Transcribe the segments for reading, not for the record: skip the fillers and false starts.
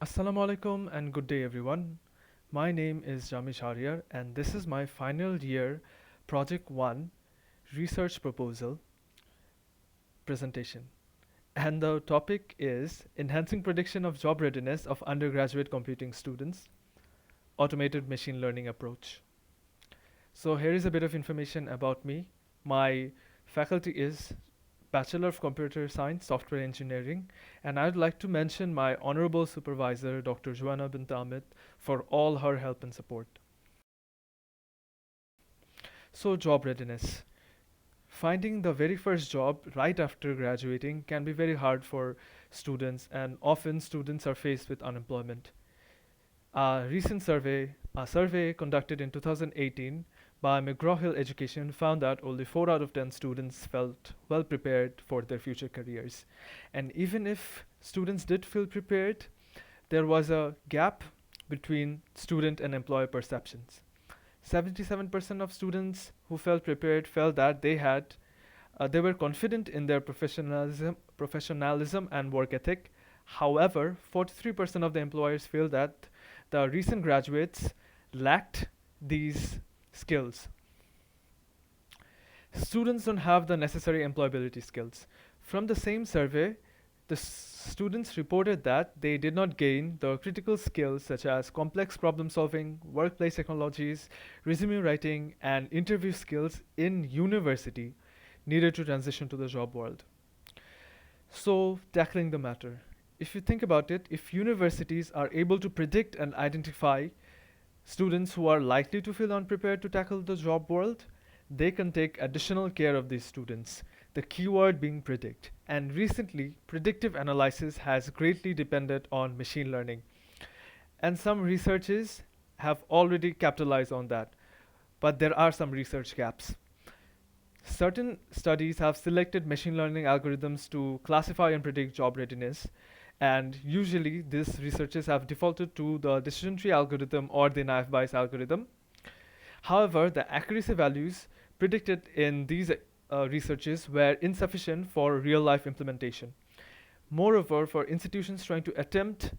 Assalamu alaikum and good day everyone. My name is Jami Shahriyar and this is my final year Project 1 research proposal presentation. And the topic is enhancing prediction of job readiness of undergraduate computing students, automated machine learning approach. So here is a bit of information about me. My faculty is Bachelor of Computer Science, Software Engineering, and I'd like to mention my honorable supervisor, Dr. Joanna bint Ahmed, for all her help and support. So, job readiness. Finding the very first job right after graduating can be very hard for students, and often students are faced with unemployment. A survey conducted in 2018 by McGraw-Hill Education found that only 4 out of 10 students felt well prepared for their future careers. And even if students did feel prepared, there was a gap between student and employer perceptions. 77% of students who felt prepared felt that they were confident in their professionalism and work ethic. However, 43% of the employers feel that the recent graduates lacked these skills. Students don't have the necessary employability skills. From the same survey, the students reported that they did not gain the critical skills such as complex problem solving, workplace technologies, resume writing, and interview skills in university needed to transition to the job world. So, tackling the matter. If you think about it, if universities are able to predict and identify students who are likely to feel unprepared to tackle the job world, they can take additional care of these students. The keyword being predict. And recently, predictive analysis has greatly depended on machine learning. And some researchers have already capitalized on that. But there are some research gaps. Certain studies have selected machine learning algorithms to classify and predict job readiness, and usually these researchers have defaulted to the decision tree algorithm or the naive Bayes algorithm. However, the accuracy values predicted in these researches were insufficient for real-life implementation. Moreover, for institutions trying to attempt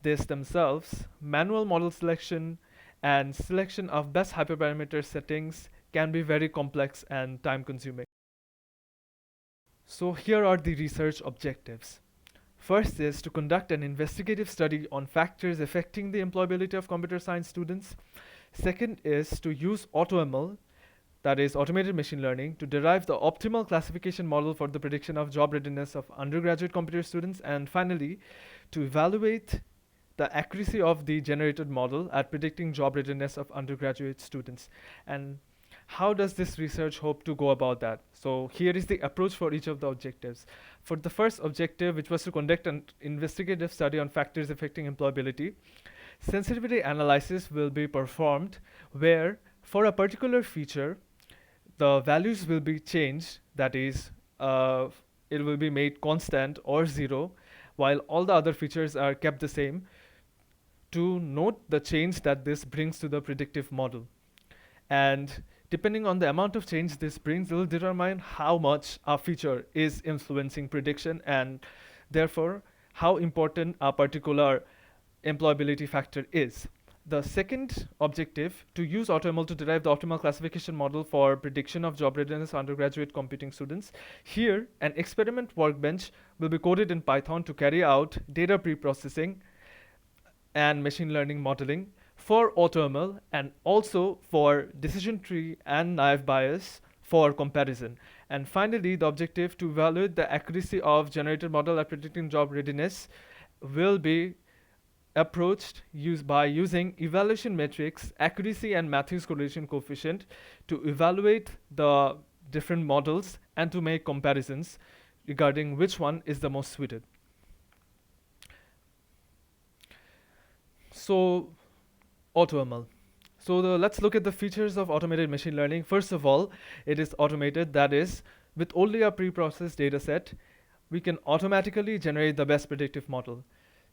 this themselves, manual model selection and selection of best hyperparameter settings can be very complex and time consuming. So here are the research objectives. First is to conduct an investigative study on factors affecting the employability of computer science students. Second is to use AutoML, that is automated machine learning, to derive the optimal classification model for the prediction of job readiness of undergraduate computer students. And finally, to evaluate the accuracy of the generated model at predicting job readiness of undergraduate students. And how does this research hope to go about that? So here is the approach for each of the objectives. For the first objective, which was to conduct an investigative study on factors affecting employability, sensitivity analysis will be performed where for a particular feature, the values will be changed, that is, it will be made constant or zero, while all the other features are kept the same, to note the change that this brings to the predictive model. And depending on the amount of change this brings, it will determine how much a feature is influencing prediction and therefore how important a particular employability factor is. The second objective, to use AutoML to derive the optimal classification model for prediction of job readiness for undergraduate computing students. Here, an experiment workbench will be coded in Python to carry out data preprocessing and machine learning modeling for AutoML and also for decision tree and naive Bayes for comparison. And finally, the objective to evaluate the accuracy of generated model at predicting job readiness will be approached by using evaluation metrics, accuracy and Matthews correlation coefficient to evaluate the different models and to make comparisons regarding which one is the most suited. So, AutoML. So let's look at the features of automated machine learning. First of all, it is automated, that is, with only a preprocessed dataset, we can automatically generate the best predictive model.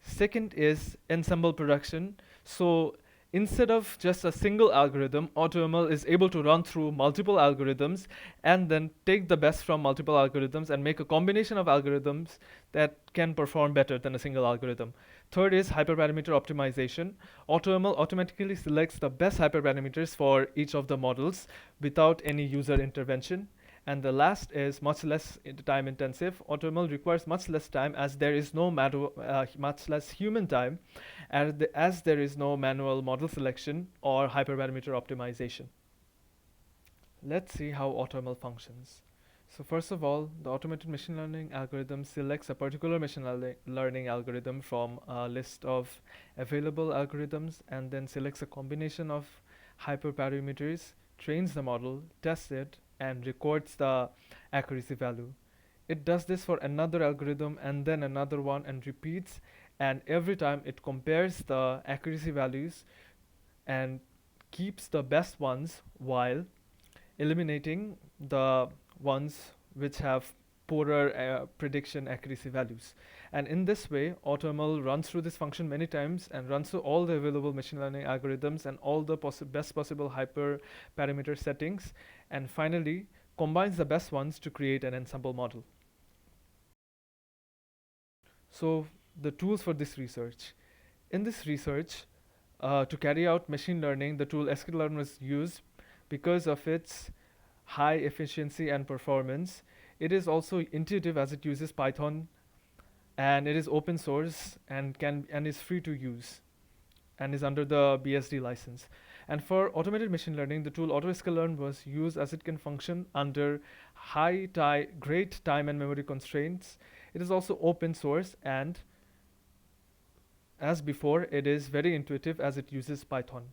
Second is ensemble production. So instead of just a single algorithm, AutoML is able to run through multiple algorithms and then take the best from multiple algorithms and make a combination of algorithms that can perform better than a single algorithm. Third is hyperparameter optimization. AutoML automatically selects the best hyperparameters for each of the models without any user intervention. And the last is much less time intensive. AutoML requires much less time as there is no much less human time, as there is no manual model selection or hyperparameter optimization. Let's see how AutoML functions. So first of all, the automated machine learning algorithm selects a particular machine learning algorithm from a list of available algorithms and then selects a combination of hyperparameters, trains the model, tests it, and records the accuracy value. It does this for another algorithm and then another one and repeats, and every time it compares the accuracy values and keeps the best ones while eliminating the ones which have poorer prediction accuracy values. And in this way, AutoML runs through this function many times and runs through all the available machine learning algorithms and all the best possible hyperparameter settings, and finally combines the best ones to create an ensemble model. So the tools for this research. In this research, to carry out machine learning, the tool sklearn was used because of its high efficiency and performance. It is also intuitive as it uses Python, and it is open source and is free to use and is under the BSD license. And for automated machine learning, the tool AutoScaLearn was used as it can function under great time and memory constraints. It is also open source, and as before, it is very intuitive as it uses Python.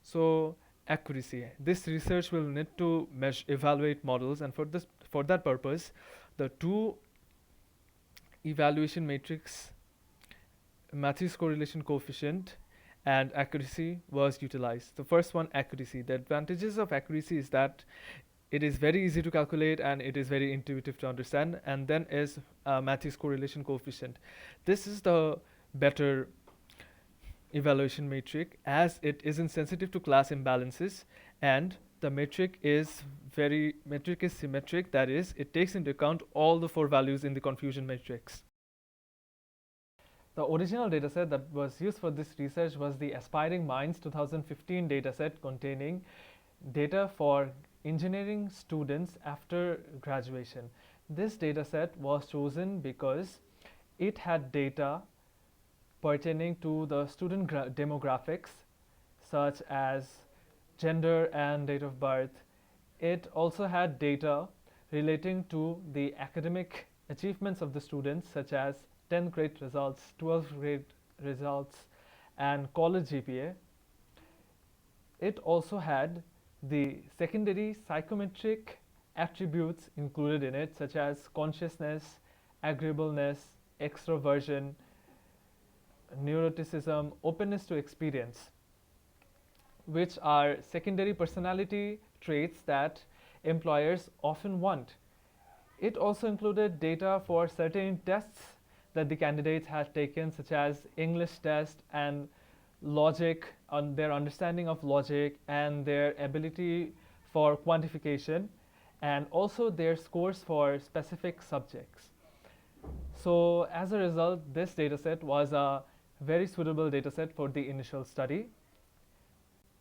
So accuracy. This research will need to evaluate models, and for that purpose, the two evaluation matrix, Matthews correlation coefficient, and accuracy was utilized. The first one, accuracy. The advantages of accuracy is that it is very easy to calculate and it is very intuitive to understand. And then is Matthews correlation coefficient. This is the better evaluation metric as it isn't sensitive to class imbalances, and the metric is symmetric, that is, it takes into account all the four values in the confusion matrix. The original dataset that was used for this research was the Aspiring Minds 2015 dataset containing data for engineering students after graduation. This dataset was chosen because it had data pertaining to the student demographics such as gender and date of birth. It also had data relating to the academic achievements of the students such as 10th grade results, 12th grade results, and college GPA. It also had the secondary psychometric attributes included in it such as consciousness, agreeableness, extroversion, neuroticism, openness to experience, which are secondary personality traits that employers often want. It also included data for certain tests that the candidates had taken, such as English test and logic, on their understanding of logic and their ability for quantification, and also their scores for specific subjects. So as a result, this dataset was a very suitable dataset for the initial study.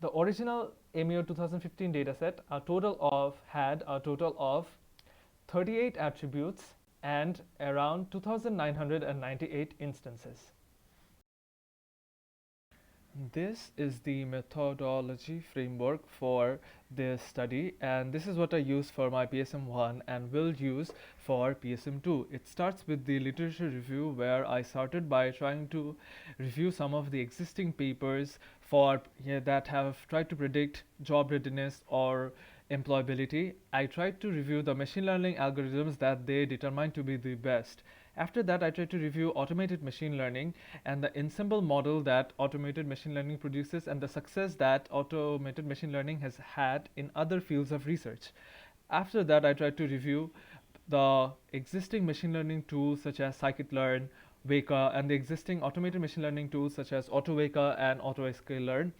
The original AMIO 2015 dataset had a total of 38 attributes and around 2,998 instances. This is the methodology framework for this study, and this is what I use for my PSM1 and will use for PSM2. It starts with the literature review, where I started by trying to review some of the existing papers that have tried to predict job readiness or employability. I tried to review the machine learning algorithms that they determined to be the best. After that, I tried to review automated machine learning and the ensemble model that automated machine learning produces and the success that automated machine learning has had in other fields of research. After that, I tried to review the existing machine learning tools such as scikit-learn, Weka, and the existing automated machine learning tools such as AutoWeka and AutoScaLearn.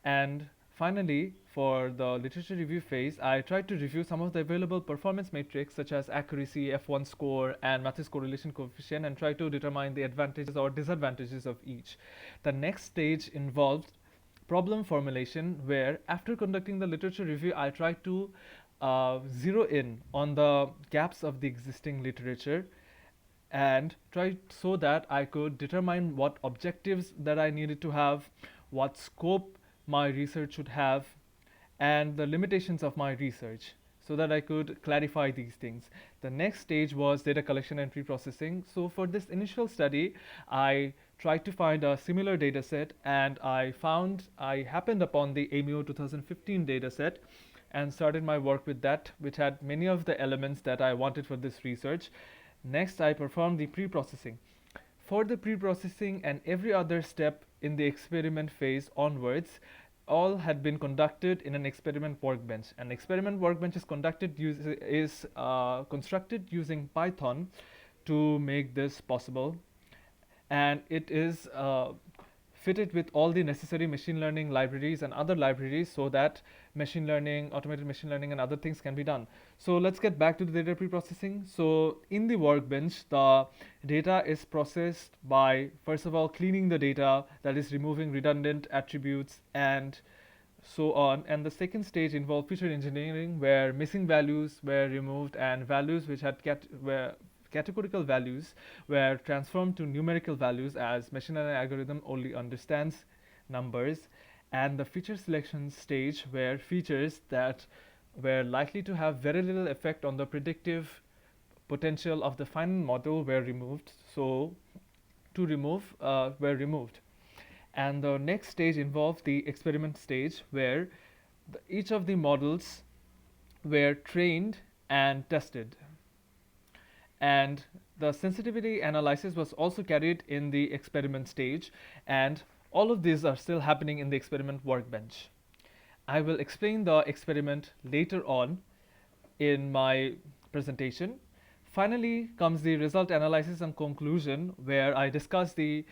And Finally, for the literature review phase, I tried to review some of the available performance metrics such as accuracy, F1 score, and matrix correlation coefficient, and try to determine the advantages or disadvantages of each. The next stage involved problem formulation, where after conducting the literature review, I tried to zero in on the gaps of the existing literature and try so that I could determine what objectives that I needed to have, what scope my research should have, and the limitations of my research so that I could clarify these things. The next stage was data collection and pre-processing. So for this initial study, I tried to find a similar data set, and I happened upon the AMIO 2015 data set and started my work with that, which had many of the elements that I wanted for this research. Next, I performed the pre-processing. For the pre-processing and every other step in the experiment phase onwards, all had been conducted in an experiment workbench. An experiment workbench is constructed using Python to make this possible, and it is fitted with all the necessary machine learning libraries and other libraries so that machine learning, automated machine learning, and other things can be done. So let's get back to the data pre-processing. So in the workbench, the data is processed by, first of all, cleaning the data, that is removing redundant attributes and so on. And the second stage involved feature engineering, where missing values were removed and values which had were categorical values were transformed to numerical values, as machine learning algorithm only understands numbers. And the feature selection stage, where features that were likely to have very little effect on the predictive potential of the final model were removed. So to remove were removed. And the next stage involved the experiment stage, where each of the models were trained and tested. And the sensitivity analysis was also carried in the experiment stage, and all of these are still happening in the experiment workbench. I will explain the experiment later on in my presentation. Finally comes the result analysis and conclusion, where I discuss the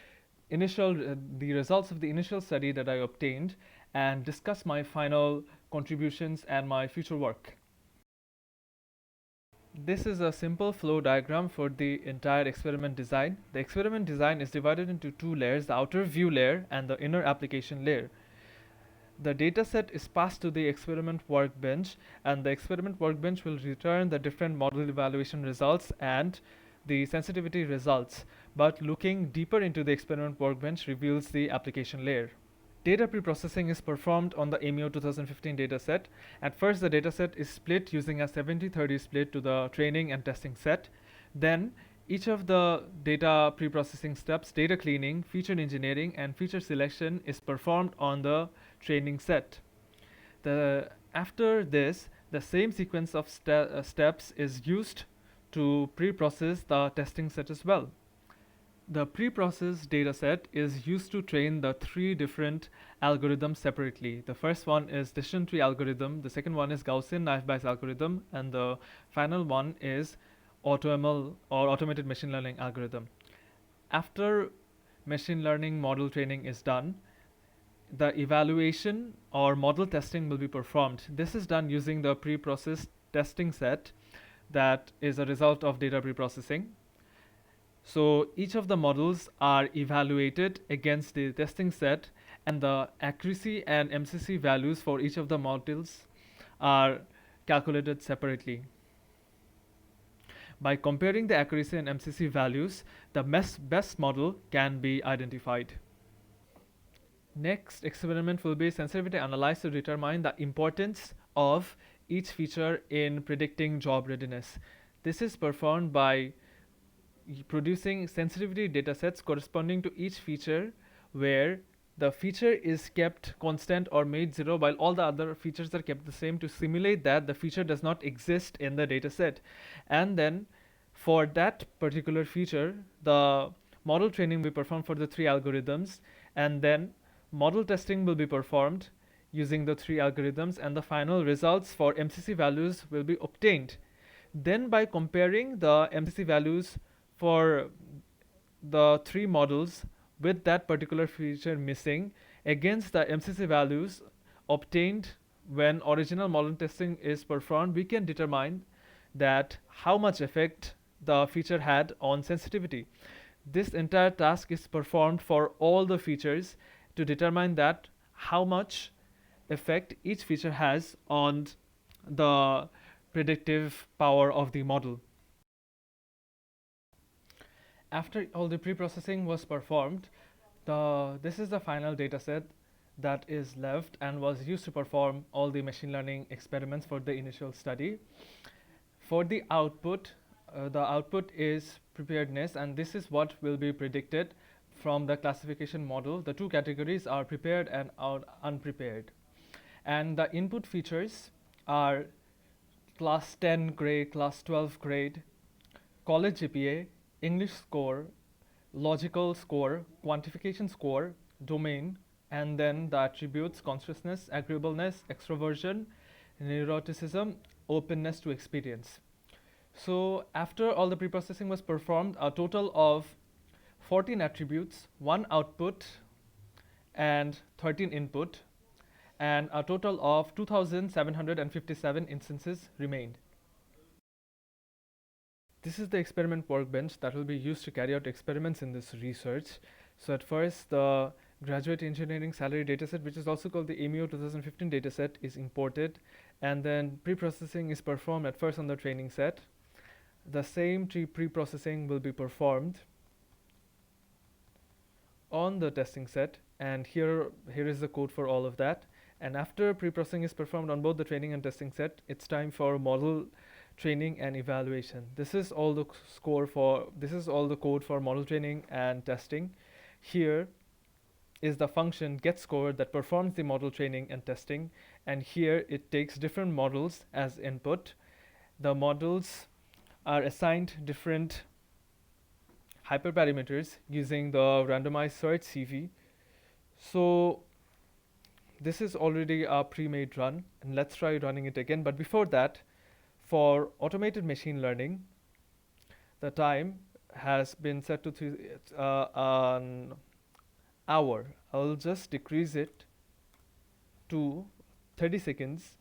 results of the initial study that I obtained and discuss my final contributions and my future work. This is a simple flow diagram for the entire experiment design. The experiment design is divided into two layers, the outer view layer and the inner application layer. The dataset is passed to the experiment workbench, and the experiment workbench will return the different model evaluation results and the sensitivity results. But looking deeper into the experiment workbench reveals the application layer. Data preprocessing is performed on the AMIO 2015 dataset. At first, the dataset is split using a 70-30 split to the training and testing set. Then, each of the data preprocessing steps, data cleaning, feature engineering, and feature selection, is performed on the training set. After this, the same sequence of steps is used to pre-process the testing set as well. The pre-processed dataset is used to train the three different algorithms separately. The first one is decision tree algorithm, the second one is Gaussian knife Bayes algorithm, and the final one is AutoML or automated machine learning algorithm. After machine learning model training is done, the evaluation or model testing will be performed. This is done using the pre-processed testing set that is a result of data pre-processing. So each of the models are evaluated against the testing set, and the accuracy and MCC values for each of the models are calculated separately. By comparing the accuracy and MCC values, the best model can be identified. Next experiment will be sensitivity analysis to determine the importance of each feature in predicting job readiness. This is performed by producing sensitivity datasets corresponding to each feature, where the feature is kept constant or made zero while all the other features are kept the same, to simulate that the feature does not exist in the dataset. And then for that particular feature, the model training will be performed for the three algorithms, and then model testing will be performed using the three algorithms, and the final results for MCC values will be obtained. Then by comparing the MCC values for the three models with that particular feature missing against the MCC values obtained when original model testing is performed, we can determine that how much effect the feature had on sensitivity. This entire task is performed for all the features to determine that how much effect each feature has on the predictive power of the model. After all the pre-processing was performed, this is the final dataset that is left and was used to perform all the machine learning experiments for the initial study. For the output is preparedness, and this is what will be predicted from the classification model. The two categories are prepared and unprepared. And the input features are class 10 grade, class 12 grade, college GPA, English score, logical score, quantification score, domain, and then the attributes: consciousness, agreeableness, extroversion, neuroticism, openness to experience. So after all the preprocessing was performed, a total of 14 attributes, 1 output, and 13 input, and a total of 2,757 instances remained. This is the experiment workbench that will be used to carry out experiments in this research. So at first, the graduate engineering salary dataset, which is also called the AMEO 2015 dataset, is imported, and then pre-processing is performed at first on the training set. The same pre-processing will be performed on the testing set, and here is the code for all of that. And after pre-processing is performed on both the training and testing set, it's time for model training and evaluation. This is all the code for model training and testing. Here is the function getScore that performs the model training and testing, and here it takes different models as input. The models are assigned different hyperparameters using the randomized search CV. So this is already a pre-made run, and let's try running it again. But before that, for automated machine learning, the time has been set to an hour. I'll just decrease it to 30 seconds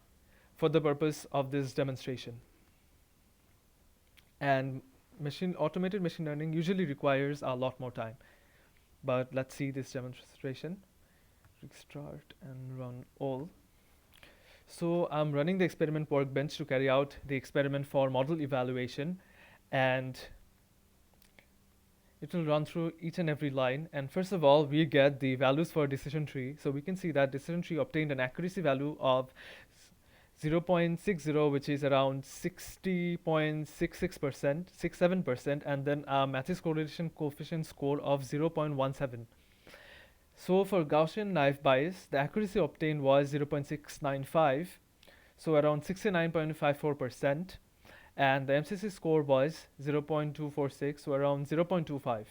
for the purpose of this demonstration. And automated machine learning usually requires a lot more time. But let's see this demonstration. Restart and run all. So I'm running the experiment workbench to carry out the experiment for model evaluation, and it will run through each and every line. And first of all, we get the values for decision tree. So we can see that decision tree obtained an accuracy value of 0.60, which is around 60.66%, 67%, and then a matrix correlation coefficient score of 0.17. So for Gaussian naive Bayes, the accuracy obtained was 0.695, so around 69.54%, and the MCC score was 0.246, so around 0.25.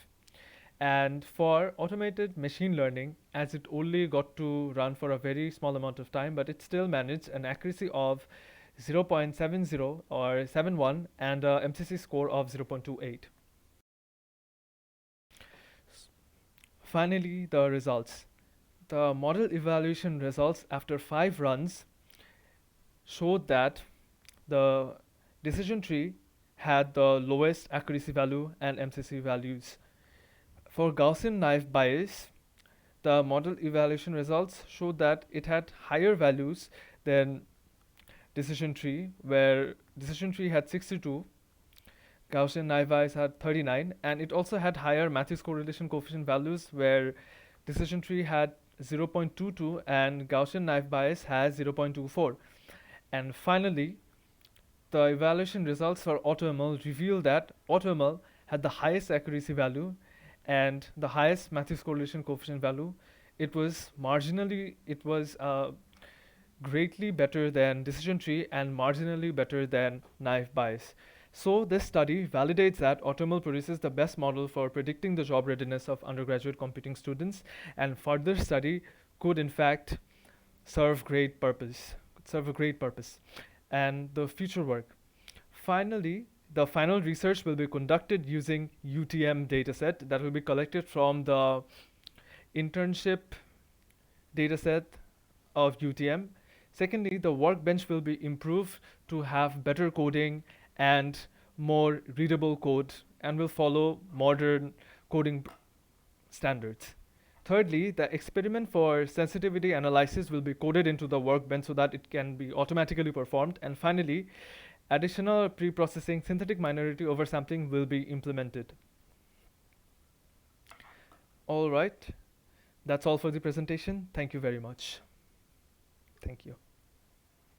And for automated machine learning, as it only got to run for a very small amount of time, but it still managed an accuracy of 0.70 or 71 and a MCC score of 0.28. Finally, the results. The model evaluation results after 5 runs showed that the decision tree had the lowest accuracy value and MCC values. For Gaussian naive Bayes, the model evaluation results showed that it had higher values than decision tree, where decision tree had 62, Gaussian naive Bayes had 39, and it also had higher matrix correlation coefficient values, where decision tree had 0.22 and Gaussian naive Bayes has 0.24. And finally, the evaluation results for AutoML reveal that AutoML had the highest accuracy value and the highest matrix correlation coefficient value. It was greatly better than decision tree and marginally better than naive Bayes. So this study validates that AutoML produces the best model for predicting the job readiness of undergraduate computing students, and further study could in fact serve a great purpose. And the future work. Finally, the final research will be conducted using UTM dataset that will be collected from the internship dataset of UTM. Secondly, the workbench will be improved to have better coding and more readable code and will follow modern coding standards. Thirdly, the experiment for sensitivity analysis will be coded into the workbench so that it can be automatically performed. And finally, additional pre-processing synthetic minority oversampling will be implemented. All right, that's all for the presentation. Thank you very much. Thank you.